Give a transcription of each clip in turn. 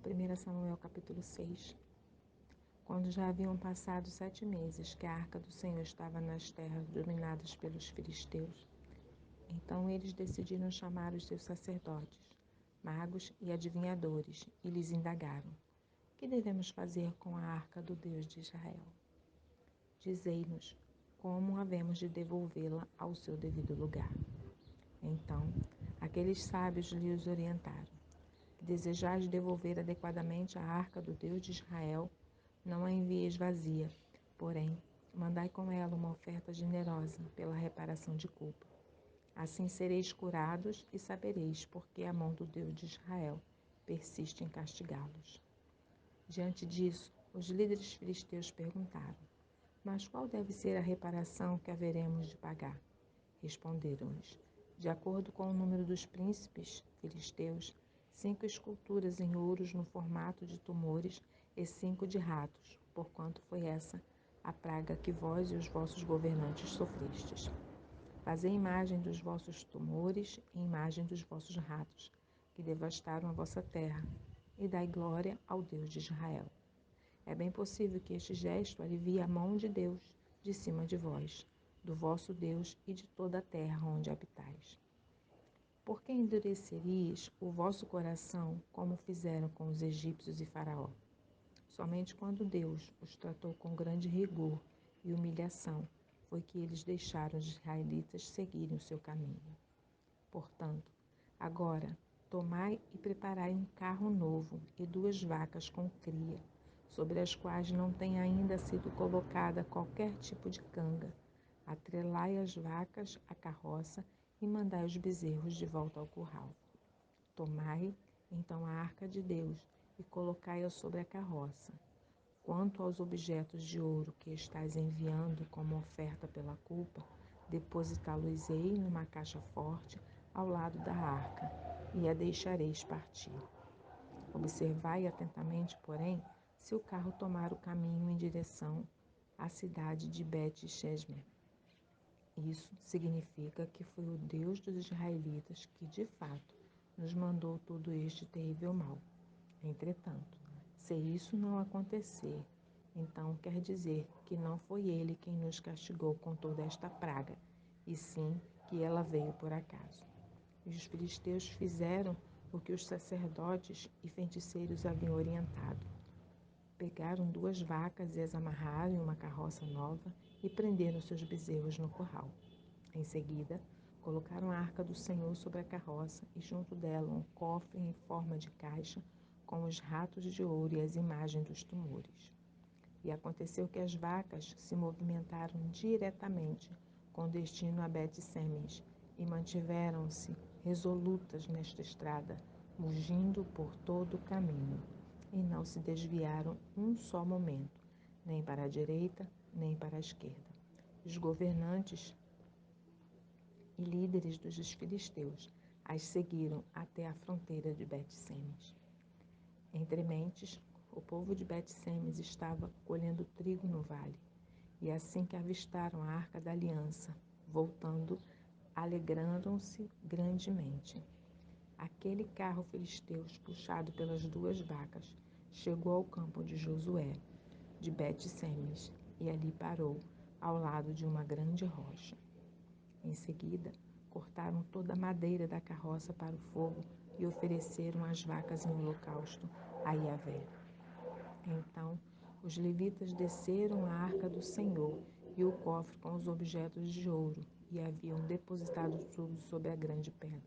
1 Samuel capítulo 6. Quando já haviam passado 7 meses que a arca do Senhor estava nas terras dominadas pelos filisteus, então eles decidiram chamar os seus sacerdotes, magos e adivinhadores, e lhes indagaram: que devemos fazer com a arca do Deus de Israel? Dizei-nos como havemos de devolvê-la ao seu devido lugar. Então, aqueles sábios lhes orientaram: que desejais devolver adequadamente a arca do Deus de Israel, não a envieis vazia, porém, mandai com ela uma oferta generosa pela reparação de culpa. Assim sereis curados e sabereis porque a mão do Deus de Israel persiste em castigá-los. Diante disso, os líderes filisteus perguntaram: mas qual deve ser a reparação que haveremos de pagar? Responderam-lhes: de acordo com o número dos príncipes filisteus, 5 esculturas em ouros no formato de tumores e 5 de ratos, porquanto foi essa a praga que vós e os vossos governantes sofrestes. Fazei imagem dos vossos tumores e imagem dos vossos ratos, que devastaram a vossa terra, e dai glória ao Deus de Israel. É bem possível que este gesto alivie a mão de Deus de cima de vós, do vosso Deus e de toda a terra onde habitais. Por que endureceríeis o vosso coração, como fizeram com os egípcios e Faraó? Somente quando Deus os tratou com grande rigor e humilhação, foi que eles deixaram os israelitas seguirem o seu caminho. Portanto, agora, tomai e preparai um carro novo e 2 vacas com cria, sobre as quais não tem ainda sido colocada qualquer tipo de canga. Atrelai as vacas à carroça e mandai os bezerros de volta ao curral. Tomai, então, a arca de Deus e colocai-a sobre a carroça. Quanto aos objetos de ouro que estais enviando como oferta pela culpa, depositá-los-ei numa caixa forte ao lado da arca, e a deixareis partir. Observai atentamente, porém, se o carro tomar o caminho em direção à cidade de Bet-Shemesh. Isso significa que foi o Deus dos israelitas que, de fato, nos mandou todo este terrível mal. Entretanto, se isso não acontecer, então quer dizer que não foi ele quem nos castigou com toda esta praga, e sim que ela veio por acaso. E os filisteus fizeram o que os sacerdotes e feiticeiros haviam orientado. Pegaram 2 vacas e as amarraram em uma carroça nova e prenderam seus bezerros no curral. Em seguida, colocaram a arca do Senhor sobre a carroça e junto dela um cofre em forma de caixa com os ratos de ouro e as imagens dos tumores. E aconteceu que as vacas se movimentaram diretamente com destino a Bet-Shemesh e mantiveram-se resolutas nesta estrada, mugindo por todo o caminho, e não se desviaram um só momento, nem para a direita, nem para a esquerda. Os governantes e líderes dos filisteus as seguiram até a fronteira de Bet-Shemesh. Entre mentes, o povo de Bet-Shemesh estava colhendo trigo no vale, e assim que avistaram a arca da aliança, voltando, alegraram-se grandemente. Aquele carro filisteu, puxado pelas 2 vacas, chegou ao campo de Josué, de Bet-Shemesh, e ali parou, ao lado de uma grande rocha. Em seguida, cortaram toda a madeira da carroça para o fogo e ofereceram as vacas em holocausto a Yahvé. Então, os levitas desceram a arca do Senhor e o cofre com os objetos de ouro e haviam depositado tudo sobre a grande pedra.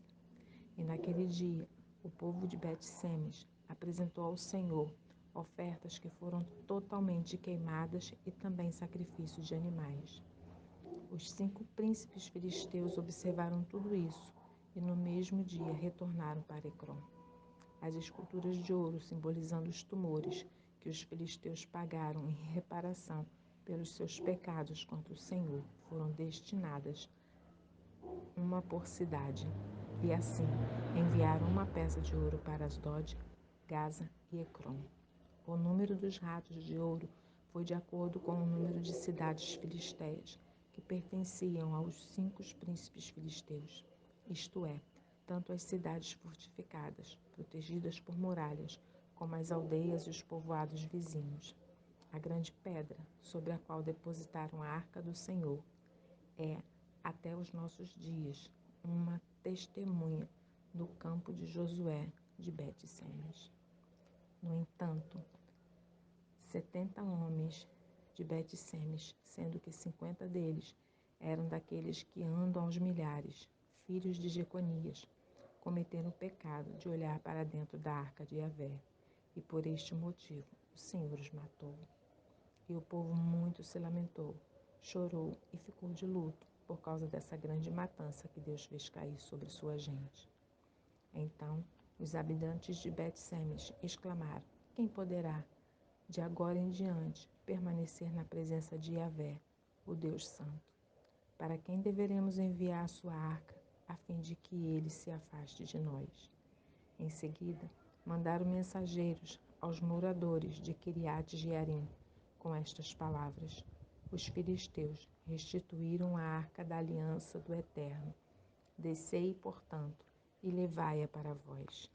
E naquele dia, o povo de Bet-Shemesh apresentou ao Senhor ofertas que foram totalmente queimadas e também sacrifícios de animais. Os 5 príncipes filisteus observaram tudo isso e no mesmo dia retornaram para Ecrom. As esculturas de ouro simbolizando os tumores que os filisteus pagaram em reparação pelos seus pecados contra o Senhor foram destinadas uma por cidade, e assim enviaram uma peça de ouro para Asdod, Gaza e Ecrom. O número dos ratos de ouro foi de acordo com o número de cidades filisteias que pertenciam aos 5 príncipes filisteus, isto é, tanto as cidades fortificadas, protegidas por muralhas, como as aldeias e os povoados vizinhos. A grande pedra sobre a qual depositaram a arca do Senhor é, até os nossos dias, uma testemunha do campo de Josué de Bet-Semes. No entanto, 70 homens de Bet-Semes, sendo que 50 deles eram daqueles que andam aos milhares, filhos de Jeconias, cometeram o pecado de olhar para dentro da arca de Yahvé, e por este motivo o Senhor os matou. E o povo muito se lamentou, chorou e ficou de luto por causa dessa grande matança que Deus fez cair sobre sua gente. Então os habitantes de Bet-Semes exclamaram: quem poderá, de agora em diante, permanecer na presença de Yahvé, o Deus Santo? Para quem deveremos enviar a sua arca, a fim de que ele se afaste de nós? Em seguida, mandaram mensageiros aos moradores de Quiriate-Jearim com estas palavras: os filisteus restituíram a arca da aliança do Eterno. Descei, portanto, e levai-a para vós.